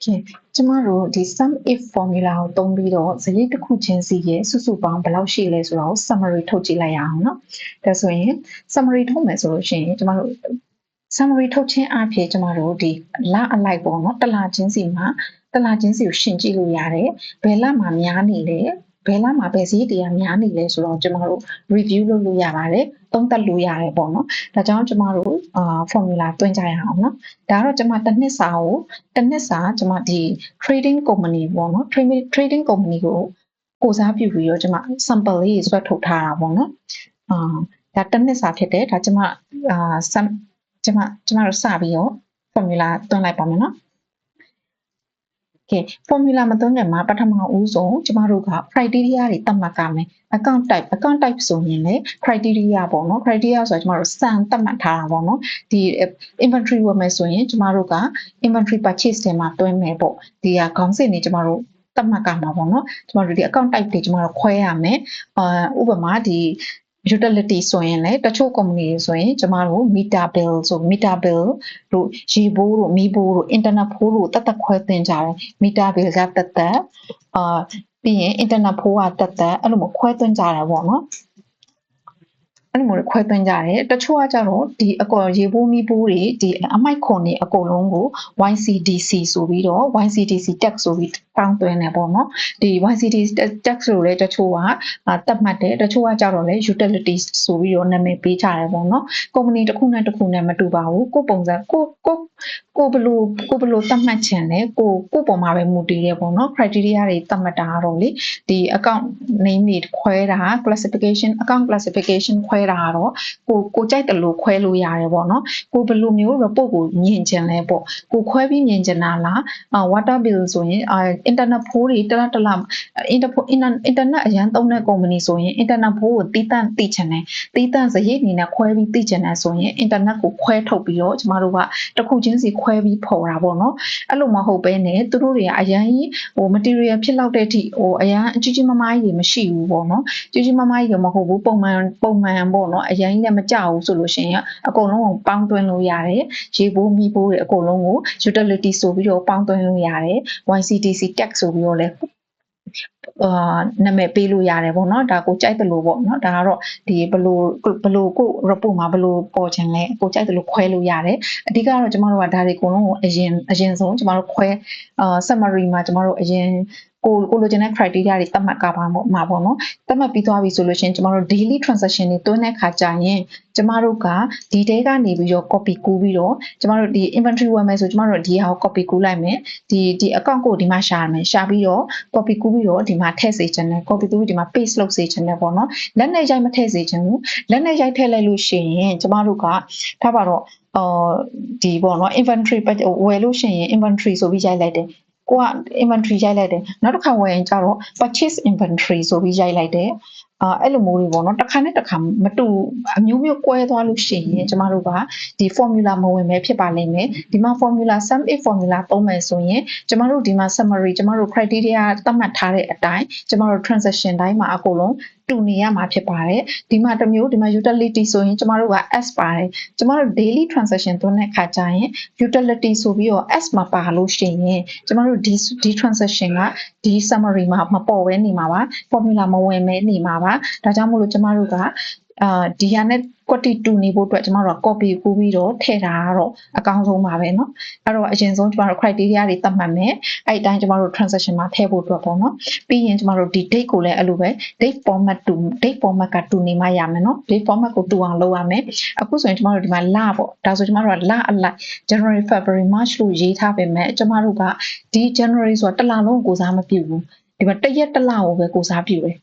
Okay. Tomorrow the sum if formula ကိုသုံးပြီးတော့ဇရိတ်တစ်ခုချင်းစီရဲ့စုစုပေါင်းဘယ်လောက်ရှိလဲဆိုတော့ summary ထုတ်ကြည့်လိုက်ရအောင်เนาะဒါဆိုရင် summary ထုတ်မယ်ဆိုလို့ရှိရင်ကျမတို့ summary ထုတ်ခြင်းအပြင်ကျမတို့ဒီလအလိုက်ပေါ့เนาะတစ်လချင်းစီမှာတစ်လချင်းစီကိုရှင်းကြည့်လို့ရတယ်ဘယ်လမှာများနေလဲဘယ်လမှာဘယ်စည်းတရားများနေလဲဆိုတော့ကျမတို့ review လုပ်လို့ရပါတယ်သုံးသပ်လို့ရတယ်ပေါ့နော်ဒါကြောင့်ကျမတို့ formula တွင်းကြရအောင်နော်ဒါကတော့ကျမတစ်နှစ်စာကျမဒီ trading company ပေါ့နော် trading company ကိုစားပြုပြီးတော့ကျမ sample လေးဆွဲထုတ်ထားတာပေါ့နော်ဒါတစ်နှစ်စာဖြစ်တယ်ဒါကျမကျမတို့စပြီးတော့ formula တွင်းလိုက်ပါမယ်နော်Okay, formula မသုံးခင်မှာပထမဦးဆုံးကျမတို့က criteria တွေသတ်မှတ်ကြမယ် account type ဆိုရင်လေ criteria ပေါ့နော် criteria ဆိုတော့ကျမတို့စံသတ်မှတ်ထားတာပေါ့နော်ဒီ inventory ဝယ်မယ်ဆိုရင်ကျမတို့က inventory purchase တွေမှာတွင်းမယ်ပေါ့ဒီကခေါင်းစဉ်တွေကျမတို့သတ်မှတ်ကြမှာပေါ့နော်ကျမတို့ဒီ account type တွေကျမတို့ခွဲရမယ်ဥပမာဒီutility ဆိုရင်လေတချို့ company တွေဆိုရင်ကျမတို့ meter bill ဆို meter bill တို့ရေဘိုးတို့မီးဘိုးတို့ internet ဖိုးတို့တတ်ခွဲတင်ကြတယ် meter bill ကတတ်ပြီးရင် internet ဖိုးကတတ်အဲ့လိုမျိုးခွဲသွင်းကြတယ်ပေါ့နော်အဲ့လိုမျိုးခွဲသွင်းကြတယ်တချို့ကကြတော့ဒီအကောရေဘိုးမီးဘိုးတွေဒီအမိုက်ခွန်တွေအကုန်လုံးကို YCDC ဆိုပြီးတော့ YCDC tax ဆိုပြီးတောင်းသွင်းတယ်ပေါ့နော်ဒီ YCDC tax လို့လည်းတချို့ကတတ်မှတ်တယ်တချို့ကကြတော့လည်း utility ဆိုပြီးတော့နာမည်ပေးကြတယ်ပေါ့နော် company တစ်ခုနဲ့တစ်ခုနဲ့မတူပါဘူးကိုပုံစံကိုဘလို့သတ်မှတ်ခြင်းလဲကိုပုံမှာပဲမူတည်ရပေါ့နော် criteria တွေသတ်မှတ်တာတော့လေဒီ account name တွေခွဲတာ account classification ခွဲတာတော့ကိုကြိုက်တယ်လို့ခွဲလို့ရတယ်ပေါ့နော်ကိုဘလို့မျိုး report ကိုမြင်ခြင်းလဲပေါ့ကိုခွဲပြီးမြင်ခြင်းလား water bill ဆိုရင်internet ဖိုးတွေတလား internet အရန်သုံးတဲ့ company ဆိုရင် internet ဖိုးကိုတီးတန့်သိချင်တယ်တီးတန့်စရိတ်အနေနဲ့ခွဲပြီးသိချင်တယ်ဆိုရင် internet ကိုခွဲထုတ်ပြီးတော့ကျမတို့ကတစ်ခုချင်းစီခွဲပြီးဖော်တာပေါ့နော်အဲ့လိုမဟုတ်ဘဲနဲ့သူတို့တွေကအရန်ကြီးmaterial ဖြစ်လောက်တဲ့အထိအရန်ကြီးမားမားကြီးမရှိဘူးပေါ့နော်ကြီးမားမားကြီးမဟုတ်ဘူးပုံမှန်ပေါ့နော်အရန်ကြီးလည်းမကြဘူးဆိုလို့ရှိရင်အကုန်လုံးကိုပေါင်းသွင်းလို့ရတယ်ရေဘိုးမီးဘိုးတွေအကုန်လုံးကို utility ဆိုပြီးတော့ပေါင်းသွင်းလို့ရတယ် YCDC tax ဆိုပြီးတော့လည်းနာမည်ပေးလို့ရတယ်ပေါ့နော်ဒါကိုကြိုက်တယ်လို့ပေါ့နော်ဒါကတော့ဒီဘလို့ကို report မှာဘလို့ပေါ်ချင်လဲကိုကြိုက်တယ်လို့ခွဲလို့ရတယ်အဓိကတော့ကျမတို့ကဒါတွေအကုန်လုံးကိုအရင်ဆုံးကျမတို့ခွဲsummary မှာကျမတို့အရင်ကိုလိုချင်တဲ့ criteria တွေသတ်မှတ်ကြပါမှာပေါ့နော်သတ်မှတ်ပြီးသွားပြီဆိုလို့ရှိရင်ကျမတို့ daily transaction တွေတွင်းတဲ့ခါကျရင်ကျမတို့ကဒီတဲကနေပြီးတော့ copy ကူးပြီးတော့ကျမတို့ဒီ inventory ဝယ်မယ်ဆိုကျမတို့ဒီဟာကို copy ကူးလိုက်မယ်ဒီ account ကိုဒီမှာရှာမယ်ရှာပြီးတော့ copy ကူးပြီးတော့ဒီမှာထည့်စေချင်တယ် copy ကူးပြီးဒီမှာ paste လုပ်စေချင်တယ်ပေါ့နော်လက်နဲ့ရိုက်မထည့်စေချင်ဘူးလက်နဲ့ရိုက်ထည့်လိုက်လို့ရှိရင်ကျမတို့ကထားပါတော့ဒီပေါ့နော် inventory ဝယ်လို့ရှိရင် inventory ဆိုပြီးရိုက်လိုက်တယ်ကိုက inventory ရိုက်လိုက်တယ်နောက်တစ်ခါဝယ်ရင်ကျတော့ purchase inventory ဆိုပြီးရိုက်လိုက်တယ်အဲ့လိုမျိုးတွေပေါ့နော်တစ်ခါနဲ့တစ်ခါမတူအမျိုးမျိုးကွဲသွားလို့ရှိရင်ကျမတို့ကဒီ formula မဝင်ပဲဖြစ်ပါလိမ့်မယ်ဒီမှာ formula sum if formula သုံးမယ်ဆိုရင်ကျမတို့ဒီမှာ summary ကျမတို့ criteria သတ်မှတ်ထားတဲ့အတိုင်းကျမတို့ transaction တိုင်းမှာအကုန်လုံးတူနေရမှာဖြစ်ပါတယ်ဒီမှာတစ်မျိုးဒီမှာ utility ဆိုရင်ကျမတို့က S ပါတယ်ကျမတို့ daily transaction သွင်းတဲ့အခါကျရင် utility ဆိုပြီးတော့ S မှာပါလို့ရှိရင်ကျမတို့ဒီ transaction ကဒီ summary မှာမပေါ်ဘဲနေမှာပါ formula မဝင်မဲနေမှာပါဒါကြောင့်မို့လို့ကျမတို့ကဒီဟာနဲ့ quantity တူနေဖို့အတွက်ကျမတို့က copy ကူးပြီးတော့ထည့်တာကတော့အကောင်းဆုံးပါပဲเนาะအဲ့တော့အရင်ဆုံးကျမတို့ criteria တွေသတ်မှတ်မယ်အဲ့အတိုင်းကျမတို့ transaction မှာထည့်ဖို့အတွက်ပေါ့เนาะပြီးရင်ကျမတို့ဒီ date ကိုလည်းအဲ့လိုပဲ date format ကတူနေမှရမယ်เนาะ date format ကိုတူအောင်လုပ်ရမယ်အခုဆိုရင်ကျမတို့ဒီမှာလပေါ့ဒါဆိုကျမတို့ကလအလိုက် January February March လို့ရေးထားပေမဲ့ကျမတို့ကဒီ January ဆိုတာတစ်လလုံးကိုစားမပြုဘူးဒီမှာတစ်ရက်တစ်လကိုပဲကိုစားပြုတယ်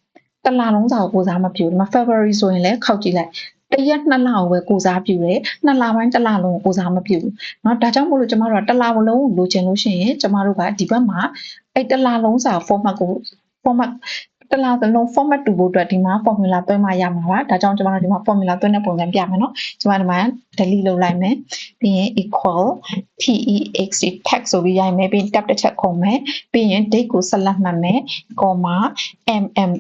တစ်လလုံးစာကိုစားမပြုဘူးဒီမှာ February ဆိုရင်လည်းခောက်ကြည့်လိုက်တစ်ရက်နှစ်လကိုပဲကိုစားပြုတယ်နှစ်လပိုင်းတစ်လလုံးကိုစားမပြုဘူးเนาะဒါကြောင့်မို့လို့ကျမတို့ကတစ်လလုံးကိုလိုချင်လို့ရှိရင်ကျမတို့ကဒီဘက်မှာအဲ့တစ်လလုံးစာ format တစ်လလုံး format တူဖို့အတွက်ဒီမှာ formula သွင်းမှရမှာပါဒါကြောင့်ကျမတို့ဒီမှာ formula သွင်းတဲ့ပုံစံပြမယ်เนาะကျမတို့ဒီမှာ delete လုပ်လိုက်မယ်ပြီးရင် equal text text ဆိုပြီးရိုက်မယ်ပြီးရင် tab တစ်ချက်ခုံမယ်ပြီးရင် date ကိုဆက်လက်မှတ်မယ် comma mmm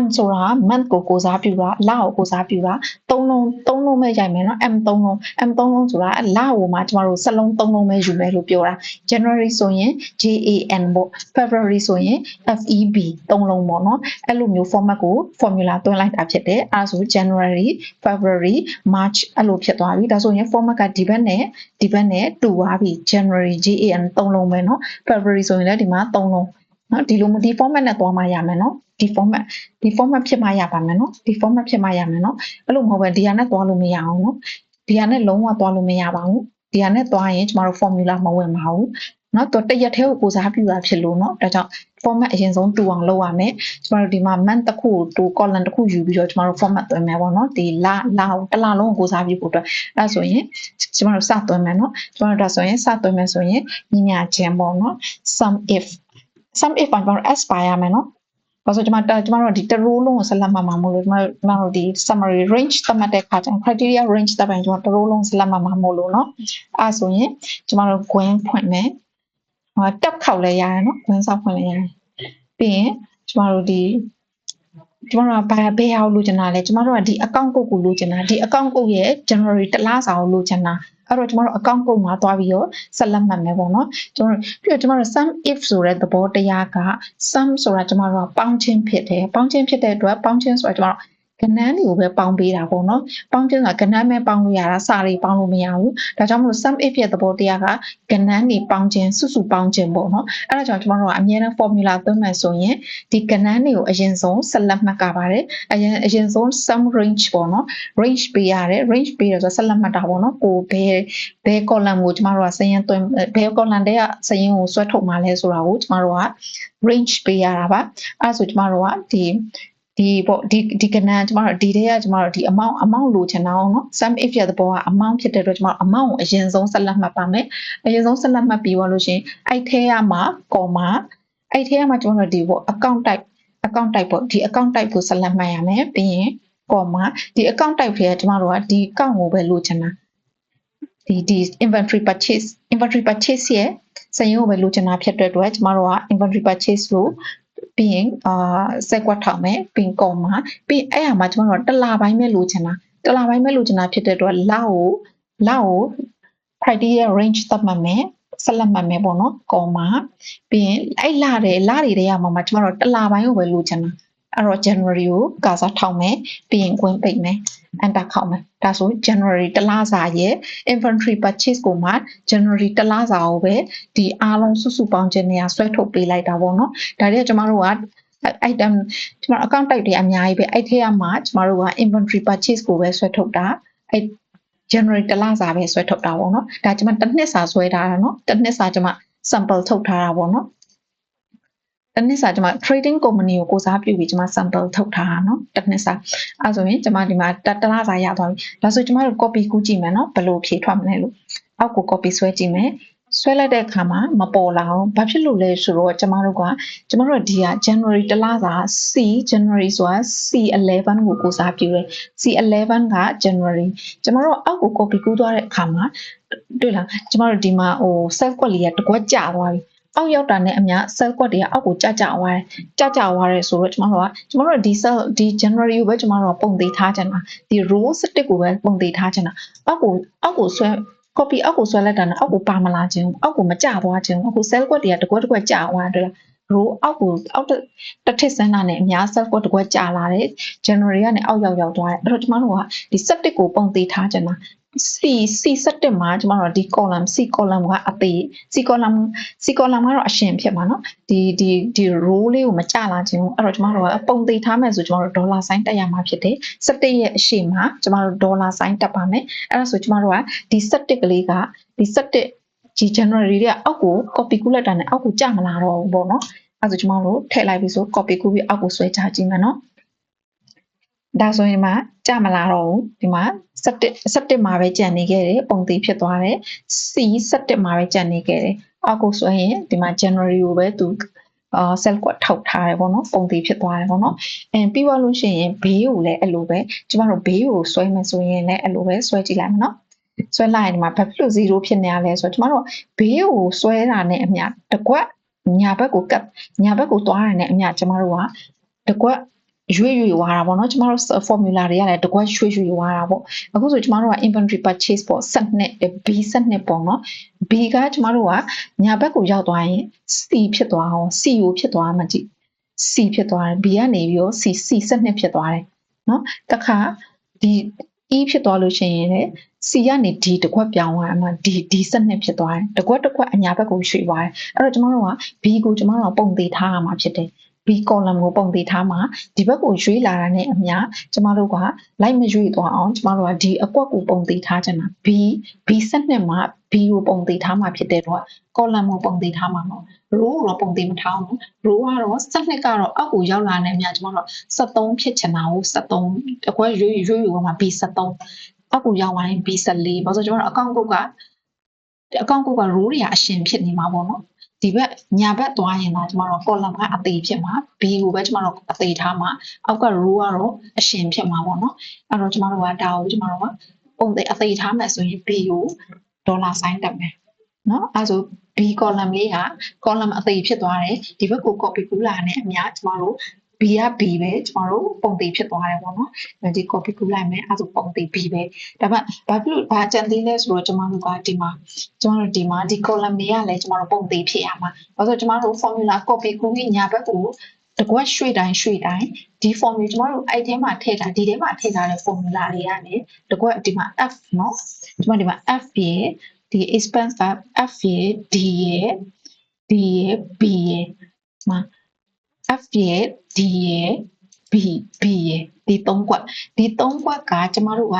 M ဆိုတာ month ကိုစားပြုတာလကိုစားပြုတာသုံးလုံးပဲရိုက်မယ်နော် M သုံးလုံးဆိုတာလကိုမှကျမတို့စက်လုံးသုံးလုံးပဲယူမယ်လို့ပြောတာ January ဆိုရင် JAN ပေါ့ February ဆိုရင် FEB သုံးလုံးပေါ့နော်အဲ့လိုမျိုး format ကို formula သွင်းလိုက်တာဖြစ်တယ်အဲ့ဆို January February March အဲ့လိုဖြစ်သွားပြီဒါဆိုရင် format ကဒီဘက်နဲ့တူသွားပြီ January JAN သုံးလုံးပဲနော် February ဆိုရင်လည်းဒီမှာသုံးလုံးနော်ဒီလိုဒီ format နဲ့သွားမှရမယ်နော်ဒီ format ဖြစ်မှရပါမယ်နော်ဒီ format ဖြစ်မှရမယ်နော်အဲ့လိုမဟုတ်ပဲဒီဟာနဲ့သွားလို့မရအောင်နော်ဒီဟာနဲ့လုံးဝသွားလို့မရပါဘူးဒီဟာနဲ့သွားရင်ကျမတို့ formula မဝင်ပါဘူးနော်တော့တရက်တည်းကိုစားပြုတာဖြစ်လို့နော်ဒါကြောင့် format အရင်ဆုံးတူအောင်လုပ်ရမယ်ကျမတို့ဒီမှာ month တစ်ခုကို column တစ်ခုယူပြီးတော့ကျမတို့ format သွင်းမယ်ပေါ့နော်ဒီလတစ်လလုံးကိုစားပြုဖို့အတွက်အဲ့ဆိုရင်ကျမတို့စသွင်းမယ်နော်ကျမတို့ဒါဆိုရင်စသွင်းမယ်ဆိုရင်ညီမျှခြင်းပေါ့နော် sum if မှာကျမတို့ s ပါရမယ်နော်ဘာလို့ကျမတို့ဒီတရိုးလုံးကိုဆက်လက်မှတ်မှာမလို့ကျမတို့ဒီ summary range သတ်မှတ်တဲ့အခါကျရင် criteria range သတ်မှတ်ကျမတို့တရိုးလုံးဆက်လက်မှတ်မှာမလို့နော်အဲ့ဆိုရင်ကျမတို့ gwin ဖွင့်မယ်တက်ခောက်လဲရတယ်နော် gwin ဆောက်ဖွင့်လဲရတယ်ပြီးရင်ကျမတို့ဘယ်ဟာလိုချင်တာလဲကျမတို့ကဒီ account code ကိုလိုချင်တာဒီ account code ရဲ့ January တလစာကိုလိုချင်တာအဲ့တော့ကျမတို့ account code မှာသွားပြီးတော့ဆက်လက်မှတ်မယ်ပေါ့နော်ကျမတို့ sum if ဆိုတဲ့သဘောတရားက sum ဆိုတာကျမတို့ကပေါင်းချင်းဖြစ်တယ်ပေါင်းချင်းဖြစ်တဲ့အတွက်ပေါင်းချင်းဆိုတာကျမတို့ကဏ္ဍတွေကိုပဲပေါင်းပေးတာပေါ့နော်ပေါင်းချင်းဆိုတာကဏ္ဍပဲပေါင်းလို့ရတာစာတွေပေါင်းလို့မရဘူးဒါကြောင့်မလို့ sum if ရဲ့သဘောတရားကကဏ္ဍတွေပေါင်းချင်းစုပေါင်းချင်းပေါ့နော်အဲ့ဒါကြောင့်ကျမတို့ကအမြဲတမ်း formula သွင်းမယ်ဆိုရင်ဒီကဏ္ဍတွေကိုအရင်ဆုံးဆက်လက်မှတ်ကပါတယ်အရင်ဆုံး sum range ပေါ့နော် range ပေးရတယ် range ပေးရဆိုဆက်လက်မှတ်တာပေါ့နော်ကိုဘယ် column ကိုကျမတို့ကစာရင်းသွင်းဘယ် column တွေကစာရင်းကိုဆွဲထုတ်မှာလဲဆိုတာကိုကျမတို့က range ပေးရတာပါအဲ့ဆိုကျမတို့ကဒီကဏ္ဍကျမတို့ဒီထဲကကျမတို့ဒီ amount လိုချင်တာအောင်နော် sum if ရဲ့သဘောက amount ဖြစ်တဲ့အတွက်ကျမတို့ amount ကိုအရင်ဆုံးဆက်လက်မှတ်ပါမယ်အရင်ဆုံးဆက်လက်မှတ်ပြီးသွားလို့ရှိရင်အဲ့ထဲကမှ comma အဲ့ထဲကမှကျမတို့ဒီပေါ့ account type ပေါ့ဒီ account type ကိုဆက်လက်မှတ်ရမယ်ပြီးရင် comma ဒီ account type တွေကကျမတို့ကဒီ account ကိုပဲလိုချင်တာဒီ inventory purchaseရဲ့စာရင်းကိုပဲလိုချင်တာဖြစ်တဲ့အတွက်ကျမတို့က inventory purchase ကိုပြီးရင်စက်ကွက်ထောင်မယ်ပြီးရင် comma ပြီးအဲ့ဟာမှာကျမတို့ကတစ်လပိုင်းပဲလိုချင်တာဖြစ်တဲ့အတွက်လကို criteria range သတ်မှတ်မယ်ဆက်လက်မှတ်မယ်ပေါ့နော် comma ပြီးရင်အဲ့လတွေထဲမှာကျမတို့တစ်လပိုင်းကိုပဲလိုချင်တာအဲ့တော့ January ကိုကာစာထောက်မယ်ပြီးရင် gwin ပိတ်မယ် enter ခောက်မယ်ဒါဆို January တစ်လစာရဲ့ inventory purchase ကိုမှ January တစ်လစာကိုပဲဒီအားလုံးစုပေါင်းခြင်းနေရာဆွဲထုတ်ပေးလိုက်တာပေါ့နော်ဒါတွေကကျမတို့က item ကျမတို့ account type တွေအများကြီးပဲအဲ့ထဲမှာကျမတို့က inventory purchase ကိုပဲဆွဲထုတ်တာအဲ့ January တစ်လစာပဲဆွဲထုတ်တာပေါ့နော်ဒါကျမတစ်နှစ်စာဆွဲထားတာနော်တစ်နှစ်စာကျမ sample ထုတ်ထားတာပေါ့နော်တစ်နှစ်စာကျမ trading company ကိုစားပြုပြီးကျမ sample ထုတ်ထားတာနော်တစ်နှစ်စာအဲ့ဆိုရင်ကျမဒီမှာတစ်လစာရသွားပြီဒါဆိုကျမတို့ copy ကူးကြည့်မယ်နော်ဘယ်လိုဖြေထွက်မလဲလို့အောက်ကို copy ဆွဲကြည့်မယ်ဆွဲလိုက်တဲ့အခါမှာမပေါ်လာအောင်ဘာဖြစ်လို့လဲဆိုတော့ကျမတို့ကဒီက January တစ်လစာ C January ဆိုတာ C11 ကိုစားပြုတယ် C11 က January ကျမတို့အောက်ကို copy ကူးသွားတဲ့အခါမှာတွေ့လားကျမတို့ဒီမှာcell ကွက်လေးကတစ်ကွက်ကျသွားပြီအောက်ရောက်တာနဲ့အမျှ cell ကွက်တွေကအောက်ကိုကျသွားတယ်ဆိုတော့ကျမတို့ဒီ January ကိုပဲကျမတို့ကပုံသေးထားချင်တာဒီ row 17ကိုပဲပုံသေးထားချင်တာအောက်ကိုဆွဲ copy အောက်ကိုဆွဲလိုက်တာနဲ့အောက်ကိုပါမလာခြင်းအောက်ကိုမကျသွားခြင်းအခု cell ကွက်တွေကတစ်ကွက်ကျသွားတယ် row အောက်တစ်ထစ်စမ်းတာနဲ့အများ cell ကွက်တစ်ကွက်ကျလာတယ် January ကနေအောက်ရောက်သွားတယ်အဲ့တော့ကျမတို့ကဒီ17ကိုပုံသေးထားချင်တာC17 မှာကျမတို့ဒီ column C column ကအသေး C column ကတော့အရှင်ဖြစ်မှာเนาะဒီ row လေးကိုမကျလာခြင်းအဲ့တော့ကျမတို့ကပုံသေးထားမယ်ဆိုကျမတို့ဒေါ်လာ sign တက်ရမှာဖြစ်တယ်17ရဲ့အရှိမှာကျမတို့ဒေါ်လာ sign တက်ပါမယ်အဲ့ဒါဆိုကျမတို့ကဒီ17ကလေးကဒီ17ဒီ January တွေကအောက်ကို copy ကူးလိုက်တာနဲ့အောက်ကိုကျမလာတော့ဘူးပေါ့เนาะအဲ့ဒါဆိုကျမတို့ထည့်လိုက်ပြီဆို copy ကူးပြီးအောက်ကိုဆွဲချကြည့်မယ်เนาะဒါဆိုရင်မှကြမလာတော့ဘူးဒီမှာ17မှာပဲကြံနေခဲ့တယ်ပုံသေးဖြစ်သွားတယ် C 17မှာပဲကြံနေခဲ့တယ်အောက်ကိုဆိုရင်ဒီမှာ January ကိုပဲသူcell ကွက်ထောက်ထားတယ်ပေါ့နော်ပုံသေးဖြစ်သွားတယ်ပေါ့နော်ပြီးသွားလို့ရှိရင်ဘေးကိုလည်းအဲ့လိုပဲကျမတို့ဘေးကိုဆွဲမယ်ဆိုရင်လည်းအဲ့လိုပဲဆွဲကြည့်လိုက်မယ်နော်ဆွဲလိုက်ရင်ဒီမှာဘာဖြစ်လို့0ဖြစ်နေရလဲဆိုတော့ကျမတို့ဘေးကိုဆွဲတာနဲ့အမျှတစ်ကွက်ညာဘက်ကိုသွားရတဲ့အမျှကျမတို့ကတစ်ကွက် ရွေ့ရွာတာပေါ့နော်ကျမတို့ formula တွေကလည်းတကွက်ရွှေ့ရွာတာပေါ့အခုဆိုကျမတို့က inventory purchase ပေါ့စက်နှစ် B စက်နှစ်ပေါ့နော် B ကကျမတို့ကညာဘက်ကိုရောက်သွားရင် C ဖြစ်သွားအောင် C ကိုဖြစ်သွားမှကြည့် C ဖြစ်သွားတယ် B ကနေပြီးတော့ C စက်နှစ်ဖြစ်သွားတယ်နော်တခါဒီ E ဖြစ်သွားလို့ရှိရင်လည်း C ကနေ D တကွက်ပြောင်းသွားအမှ D စက်နှစ်ဖြစ်သွားတယ်တကွက်အညာဘက်ကိုရွှေ့သွားတယ်အဲ့တော့ကျမတို့က B ကိုကျမတို့ကပုံသေးထားရမှာဖြစ်တယ်B column ကိုပုံသေးထားမှာဒီဘက်ကိုရွေးလာတာနဲ့အမျှကျမတို့ကလိုက်မရွေးသွားအောင်ကျမတို့ကဒီအကွက်ကိုပုံသေးထားချင်တာ B စက်နှစ်မှာ B ကိုပုံသေးထားမှာဖြစ်တဲ့တော့ column ကိုပုံသေးထားမှာနော် row ကိုတော့ပုံသေးမထားဘူး row ကတော့စက်နှစ်ကတော့အောက်ကိုရောက်လာတဲ့အမျှကျမတို့73ဖြစ်ချင်တာကို73အကွက်ရွေးမှာ B 73အောက်ကိုရောက်လာရင် B 14ဘာလို့ဆိုကျမတို့အကောင့်ကုတ်က row တွေကအရှင်ဖြစ်နေမှာပေါ့နော်ဒီဘက်ညာဘက်သွားရင်တော့ကျမတို့ column ကအသေးဖြစ်မှာ B ကိုပဲကျမတို့အသေးထားမှာအောက်က row ကတော့အရှင်ဖြစ်မှာပေါ့နော်အဲ့တော့ကျမတို့ကဒါကိုကျမတို့ကပုံသေးအသေးထားမယ်ဆိုရင် B ကိုဒေါ်လာ sign တက်မယ်နော်အဲ့ဆို B column လေးက column အသေးဖြစ်သွားတယ်ဒီဘက်ကို copy ကူးလာတဲ့အများကျမတို့ B က B ပဲကျမတို့ပုံသေးဖြစ်သွားတယ်ပေါ့နော်ဒီ copy ကူးလိုက်မယ်အဲ့ဆိုပုံသေး B ပဲဒါပေမဲ့ဘာကြံသေးလဲဆိုတော့ကျမတို့ကဒီမှာဒီ column တွေကလည်းကျမတို့ပုံသေးဖြစ်ရမှာဘာလို့ကျမတို့ formula copy ကူးပြီးညာဘက်ကိုတကွက်ရွှေ့တိုင်းဒီ formula ကျမတို့အဲ့ထဲမှာထည့်ထားဒီထဲမှာထည့်ထားတဲ့ formula တွေကနေတကွက်ဒီမှာ F เนาะကျမဒီမှာ F ရဲ့ဒီ expense က F ရဲ့ D ရဲ့ B ရဲ့မှာ F ရဲ့ D ရဲ့ B ရဲ့ဒီ၃ကွက်ကကျမတို့က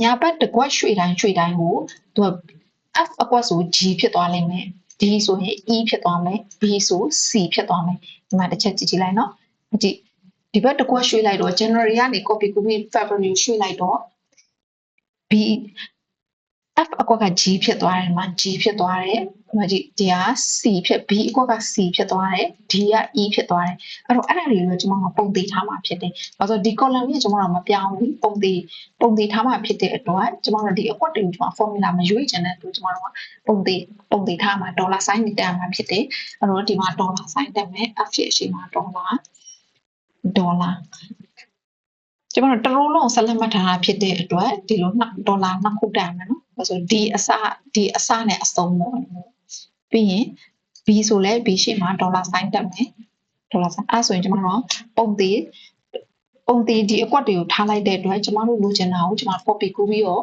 ညာဘက်တကွက်ရွှေ့တိုင်းကိုသူက F အကွက်ဆို G ဖြစ်သွားလိမ့်မယ် D ဆိုရင် E ဖြစ်သွားမယ် B ဆို C ဖြစ်သွားမယ်ဒီမှာတစ်ချက်ကြည့်လိုက်နော်ဒီဘက်တကွက်ရွှေ့လိုက်တော့ January ကနေ copy ကူးပြီး February ရွှေ့လိုက်တော့ B F အကွက်က G ဖြစ်သွားတယ်မှာ G ဖြစ်သွားတယ်ဒီက C ဖြစ် B အကွက်က C ဖြစ်သွားတယ် D က E ဖြစ်သွားတယ်အဲ့တော့အဲ့ဒါတွေကိုကျွန်တော်ပုံသေးထားမှာဖြစ်တယ်။ဘာလို့ဒီ column ကြီးကျွန်တော်မပြောင်းဘူးပုံသေးထားမှာဖြစ်တဲ့အတွက်ကျွန်တော်ဒီအကွက်တွေကိုကျွန်တော် formula မရွေးချင်တဲ့အတွက်ကျွန်တော်ပုံသေးထားမှာဒေါ်လာ sign နဲ့တက်မှာဖြစ်တယ်။အဲ့တော့ဒီမှာဒေါ်လာ sign တက်မယ် F ရဲ့အရှိမှာဒေါ်လာကျွန်တော်တလုံးလုံးဆက်လက်မှတ်ထားတာဖြစ်တဲ့အတွက်ဒီလိုဒေါ်လာ2ခုတက်မယ်နော်။ဆိုဒီအစနဲ့အဆုံးပေါ့။ပြီးရင် B ဆိုလဲ B ရှိမှာဒေါ်လာ sign တက်မယ်။ဒေါ်လာ sign အဲ့ဆိုရင်ကျွန်တော်ပုံသေးဒီအကွက်တွေကိုထားလိုက်တဲ့အတွက်ကျွန်တော်တို့လိုချင်တာကိုကျွန်တော် copy ကူးပြီးတော့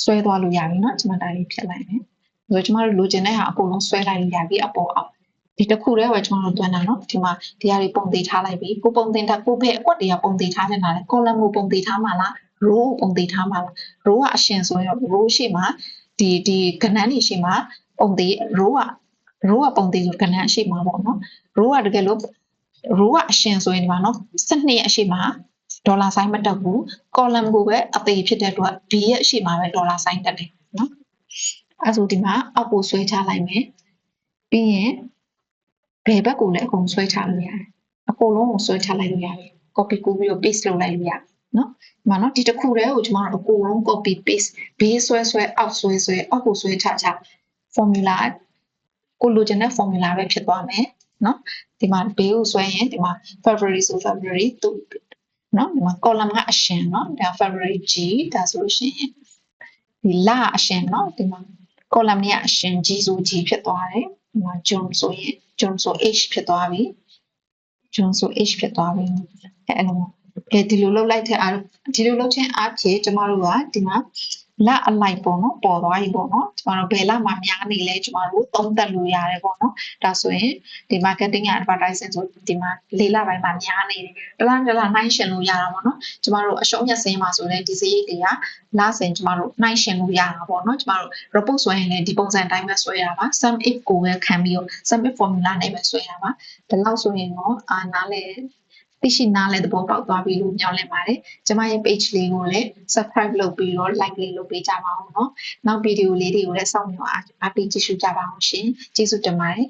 ဆွဲသွားလို့ရပြီเนาะကျွန်တော်ဒါလေးဖြတ်လိုက်မယ်။ဆိုတော့ကျွန်တော်တို့လိုချင်တဲ့ဟာအကုန်လုံးဆွဲလိုက်လို့ရပြီအပေါ်အောင်ဒီတစ်ခုတည်းပဲကျွန်တော်တို့တွန်းတာเนาะဒီမှာဒီဟာတွေပုံသေးထားလိုက်ပြီကိုပုံသေးထားကိုပဲအကွက်တွေကပုံသေးထားနေတာလေ column ကိုပုံသေးထားမှာလား row ကိုပုံသေးထားမှာလား row ကအရှင်ဆိုရင် row ရှိမှာဒီကဏ္ဍတွေရှိမှာပုံသေး row ကပုံသေးဆိုကဏ္ဍရှိမှာပေါ့เนาะ row ကတကယ်လို့ row ကအရှင်ဆိုရင်ဒီမှာเนาะ12ရဲ့အရှိမှာဒေါ်လာ sign မတက်ဘူး column ကိုပဲအသေးဖြစ်တဲ့အတွက် B ရဲ့အရှိမှာပဲဒေါ်လာ sign တက်တယ်เนาะအဲဆိုဒီမှာအောက်ကိုဆွဲချလိုက်မယ်ပြီးရင်ဘယ်ဘက်ကိုလည်းအကုန်ဆွဲချလို့ရတယ်အကုန်လုံးကိုဆွဲချလိုက်လို့ရတယ် copy ကူးပြီးတော့ paste လုပ်လိုက်လို့ရတယ်เนาะဒီမှာเนาะဒီတစ်ခုတည်းကိုကျွန်တော်တို့အကုန်လုံး copy paste ဘေးဆွဲအောက်ဆွဲအောက်ကိုဆွဲချ formula ကိုလိုချင်တဲ့ formula ပဲဖြစ်သွားမယ်เนาะဒီမှာဘေးကိုဆွဲရင်ဒီမှာ February ဆို February သူเนาะဒီမှာ column ကအရှင်เนาะဒါ February G ဒါဆိုလို့ရှိရင်ဒီလအရှင်เนาะဒီမှာ column ကြီးအရှင် G ဆို G ဖြစ်သွားတယ်ဒီမှာ June ဆိုရင် June ဆို H ဖြစ်သွားပြီ June ဆို H ဖြစ်သွားပြီအဲ့လိုဒီလိုလုပ်လိုက်တဲ့ဒီလိုလုပ်ခြင်းအဖြစ်ကျမတို့ကဒီမှာလအလိုက်ပေါ့နော်ပေါ်သွားပြီပေါ့နော်ကျမတို့ဘယ်လမှာများနေလဲကျမတို့သုံးသပ်လို့ရတယ်ပေါ့နော်ဒါဆိုရင်ဒီ marketing and advertising ဆိုဒီမှာ၄လပိုင်းမှာများနေတယ်တလားနှိုင်းရှင်လို့ရတာပေါ့နော်ကျမတို့အရှုံးမြတ်စင်းမှာဆိုရင်ဒီစရိတ်တွေကလစဉ်ကျမတို့နှိုင်းရှင်လို့ရတာပေါ့နော်ကျမတို့ report ဆွဲရင်လည်းဒီပုံစံအတိုင်းပဲဆွဲရတာပါ sum if ကိုပဲခံပြီးတော့ sum if formula နဲ့ပဲဆွဲရတာပါဒီလောက်ဆိုရင်တော့နားလေသိရှိနားလဲသဘောပေါက်သွားပြီလို့ညွှန်လင့်ပါတယ်ကျမရဲ့ page လေးကိုလည်း subscribe လုပ်ပြီးတော့ like လေးလုပ်ပေးကြပါဦးเนาะနောက်ဗီဒီယိုလေးတွေကိုလည်းစောင့်မျှော်အားပေးကြည့်ရှုကြပါအောင်ရှင်ကျေးဇူးတင်ပါတယ်